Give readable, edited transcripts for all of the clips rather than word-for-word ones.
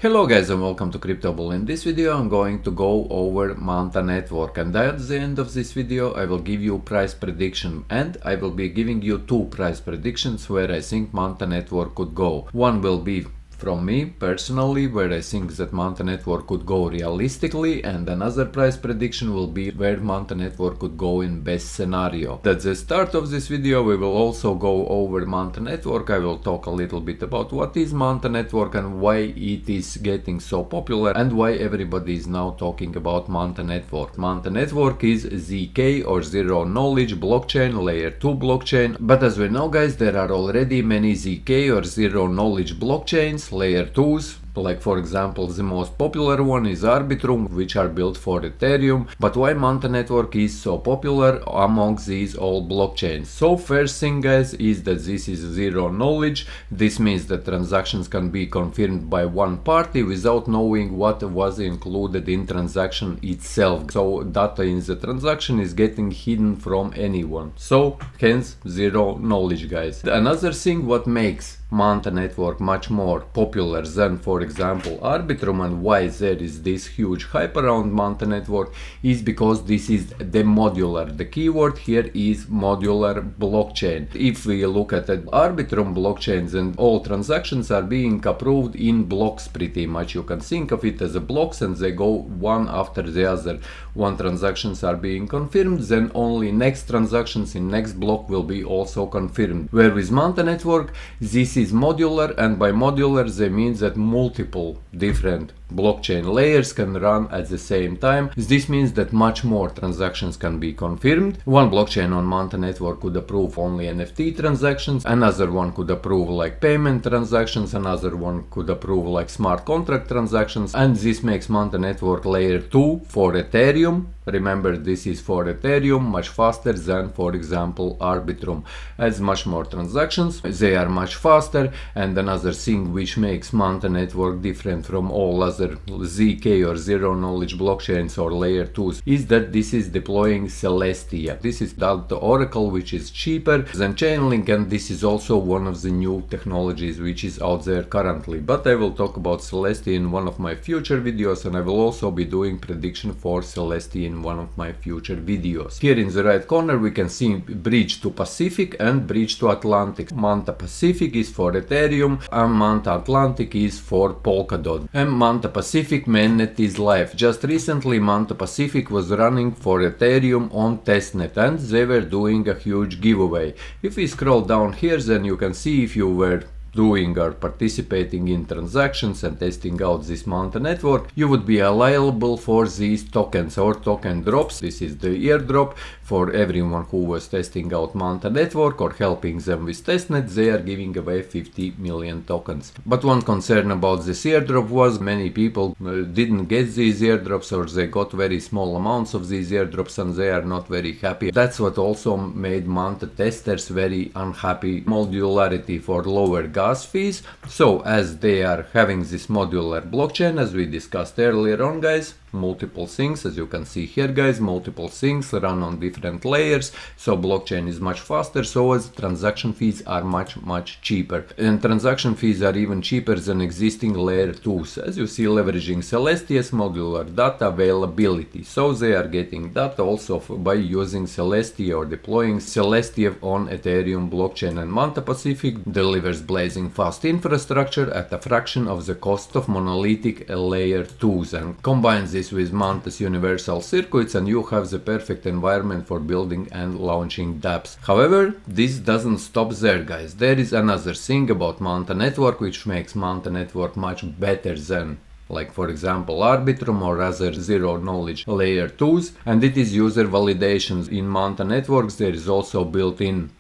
Hello guys and welcome to Crypto Bull. In this video I'm going to go over Manta network, and at the end of this video I will give you price prediction, and I will be giving you two price predictions where I think Manta network could go. One will be from me personally, where I think that Manta network could go realistically, and another price prediction will be where Manta network could go in best scenario. At the start of this video we will also go over Manta network. I will talk a little bit about what is Manta network and why it is getting so popular and why everybody is now talking about Manta network. Manta network is ZK or zero knowledge blockchain, layer 2 blockchain, but as we know guys, there are already many ZK or zero knowledge blockchains, layer 2s. Like for example, the most popular one is Arbitrum, which are built for Ethereum. But why Manta network is so popular among these all blockchains? So first thing guys is that this is zero knowledge. This means that transactions can be confirmed by one party without knowing what was included in transaction itself. So data in the transaction is getting hidden from anyone. So hence zero knowledge guys. Another thing what makes Manta network much more popular than for example Arbitrum, and why there is this huge hype around Manta network, is because this is the modular. The keyword here is modular blockchain. If we look at the Arbitrum blockchains, and all transactions are being approved in blocks pretty much. You can think of it as a blocks and they go one after the other. One transactions are being confirmed, then only next transactions in next block will be also confirmed. Where with Manta network this is modular, and by modular they mean that multiple different blockchain layers can run at the same time. This means that much more transactions can be confirmed. One blockchain on Manta network could approve only NFT transactions, another one could approve like payment transactions, another one could approve like smart contract transactions, and this makes Manta network layer 2 for Ethereum. Remember, this is for Ethereum, much faster than for example Arbitrum. As much more transactions, they are much faster. And another thing which makes Manta network different from all other ZK or zero knowledge blockchains or layer 2s is that this is deploying Celestia. This is the Oracle, which is cheaper than Chainlink, and this is also one of the new technologies which is out there currently. But I will talk about Celestia in one of my future videos, and I will also be doing prediction for Celestia in one of my future videos. Here in the right corner we can see bridge to Pacific and bridge to Atlantic. Manta Pacific is for Ethereum and Manta Atlantic is for Polkadot. And Manta Pacific mainnet is live. Just recently Manta Pacific was running for Ethereum on testnet and they were doing a huge giveaway. If we scroll down here, then you can see if you were doing or participating in transactions and testing out this Manta network, you would be eligible for these tokens or token drops. This is the airdrop for everyone who was testing out Manta network or helping them with testnet. They are giving away 50 million tokens. But one concern about this airdrop was many people didn't get these airdrops, or they got very small amounts of these airdrops and they are not very happy. That's what also made Manta testers very unhappy. Modularity for lower gas fees. So as they are having this modular blockchain, as we discussed earlier on guys, multiple things, as you can see here guys, multiple things run on different layers, so blockchain is much faster, so as transaction fees are much cheaper, and transaction fees are even cheaper than existing layer 2s, as you see, leveraging Celestia's modular data availability. So they are getting data also by using Celestia or deploying Celestia on Ethereum blockchain, and Manta Pacific delivers blazing fast infrastructure at a fraction of the cost of monolithic layer 2s, and combines this with Manta's universal circuits, and you have the perfect environment for building and launching dApps. However, this doesn't stop there guys. There is another thing about Manta network which makes Manta network much better than, like for example Arbitrum or other zero knowledge layer 2s, and it is user validations. In Manta networks there is also built-in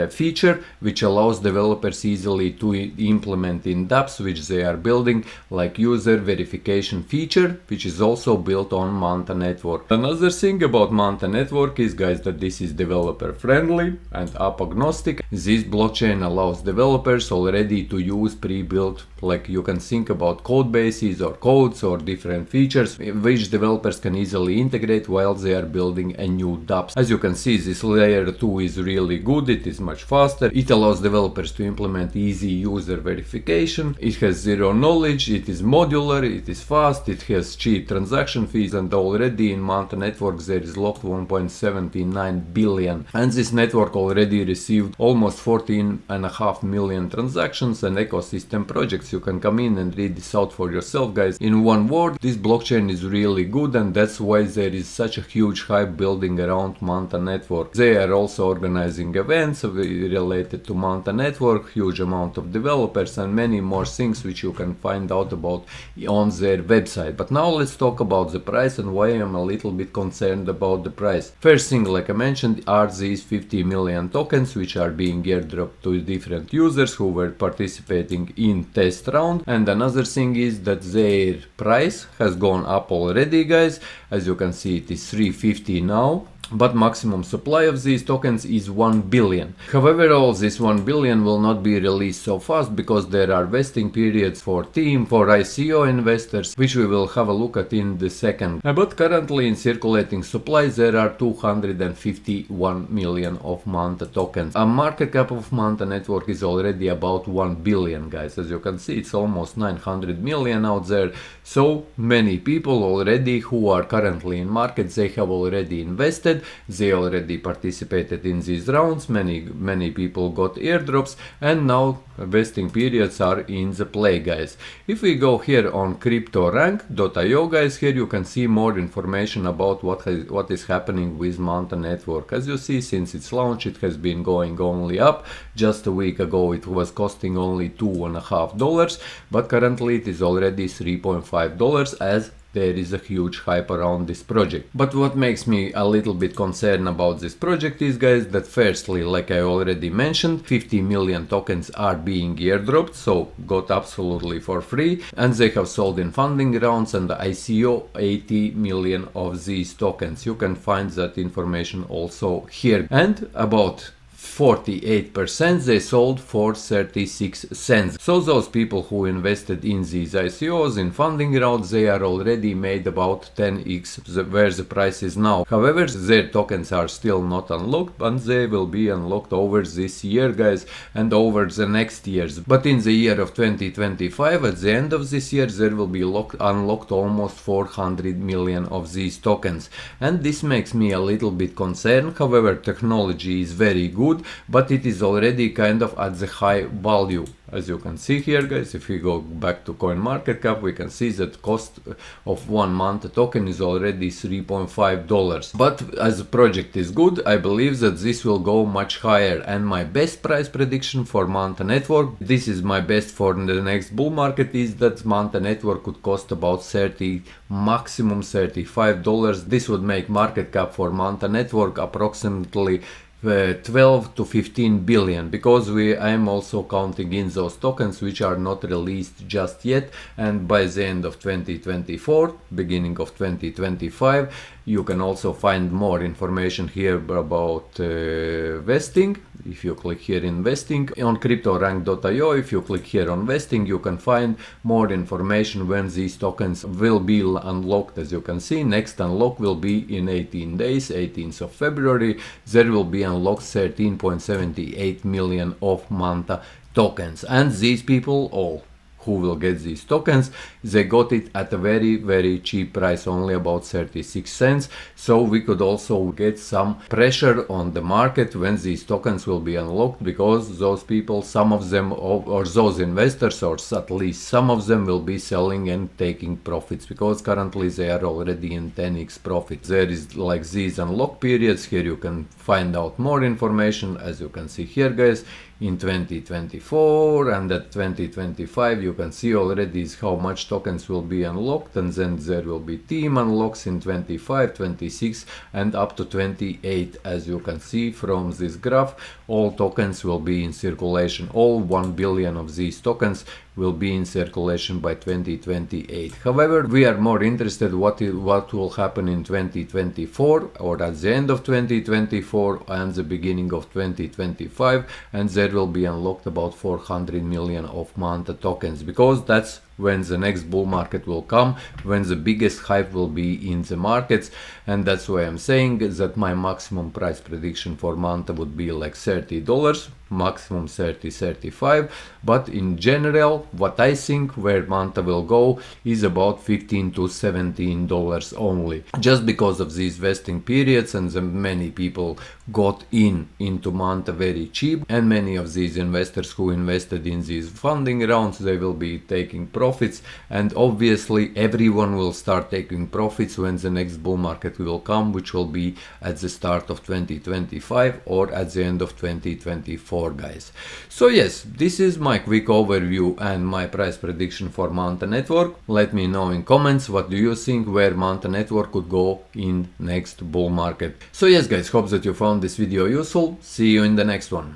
feature which allows developers easily to implement in dApps which they are building, like user verification feature, which is also built on Manta network. Another thing about Manta network is guys that this is developer friendly and app agnostic. This blockchain allows developers already to use pre-built, like you can think about code bases or codes or different features which developers can easily integrate while they are building a new dApps. As you can see, this layer 2 is really good. It is is much faster. It allows developers to implement easy user verification. It has zero knowledge, it is modular, it is fast, it has cheap transaction fees, and already in Manta network there is locked 1.79 billion. And this network already received almost 14.5 million transactions and ecosystem projects. You can come in and read this out for yourself, guys. In one word, this blockchain is really good, and that's why there is such a huge hype building around Manta network. They are also organizing events related to Manta network, huge amount of developers and many more things which you can find out about on their website. But now let's talk about the price and why I'm a little bit concerned about the price. First thing, like I mentioned, are these 50 million tokens which are being airdropped to different users who were participating in test round. And another thing is that their price has gone up already, guys. As you can see, it is 350 now. But maximum supply of these tokens is 1 billion. However, all this 1 billion will not be released so fast because there are vesting periods for team, for ICO investors, which we will have a look at in the second. But currently in circulating supply there are 251 million of Manta tokens. A market cap of Manta network is already about 1 billion, guys. As you can see, it's almost 900 million out there. So many people already who are currently in market, they have already invested. They already participated in these rounds, many people got airdrops, and now vesting periods are in the play, guys. If we go here on cryptorank.io, guys, here you can see more information about what is happening with Manta network. As you see, since its launch it has been going only up. Just a week ago it was costing only $2.50, but currently it is already $3.5 as there is a huge hype around this project. But what makes me a little bit concerned about this project is, guys, that firstly, like I already mentioned, 50 million tokens are being airdropped, so got absolutely for free, and they have sold in funding rounds and the ICO 80 million of these tokens. You can find that information also here. And about 48% they sold for 36 cents. So those people who invested in these ICOs in funding rounds, they are already made about 10x where the price is now. However, their tokens are still not unlocked, and they will be unlocked over this year, guys, and over the next years. But in the year of 2025, at the end of this year, there will be unlocked almost 400 million of these tokens. And this makes me a little bit concerned. However, technology is very good, but it is already kind of at the high value. As you can see here, guys, if we go back to CoinMarketCap, we can see that cost of one Manta token is already $3.5. But as the project is good, I believe that this will go much higher. And my best price prediction for Manta network, this is my best for the next bull market, is that Manta network could cost about 30, maximum $35. This would make market cap for Manta network approximately 12 to 15 billion, because I am also counting in those tokens which are not released just yet, and by the end of 2024, beginning of 2025, you can also find more information here about vesting. If you click here in vesting on cryptorank.io, if you click here on vesting, you can find more information when these tokens will be unlocked. As you can see, next unlock will be in 18 days, 18th of February. There will be unlocked 13.78 million of Manta tokens, and these people all who will get these tokens, they got it at a very cheap price, only about 36 cents. So we could also get some pressure on the market when these tokens will be unlocked, because those people, some of them, or those investors, or at least some of them, will be selling and taking profits, because currently they are already in 10x profit. There is like these unlock periods. Here you can find out more information, as you can see here, guys, in 2024 and at 2025. You can see already how much tokens will be unlocked, and then there will be team unlocks in 25, 26 and up to 28. As you can see from this graph, all tokens will be in circulation. All 1 billion of these tokens will be in circulation by 2028. However, we are more interested what will happen in 2024, or at the end of 2024 and the beginning of 2025, and there will be unlocked about 400 million of Manta tokens, because that's when the next bull market will come, when the biggest hype will be in the markets. And that's why I'm saying that my maximum price prediction for Manta would be like $30, maximum 30-35. But in general, what I think where Manta will go is about $15 to $17 only, just because of these vesting periods, and the many people got into Manta very cheap, and many of these investors who invested in these funding rounds, they will be taking profits, and obviously everyone will start taking profits when the next bull market will come, which will be at the start of 2025 or at the end of 2024, guys. So yes, this is my quick overview and my price prediction for Manta network. Let me know in comments what do you think where Manta network could go in next bull market. So yes guys, hope that you found this video useful. See you in the next one.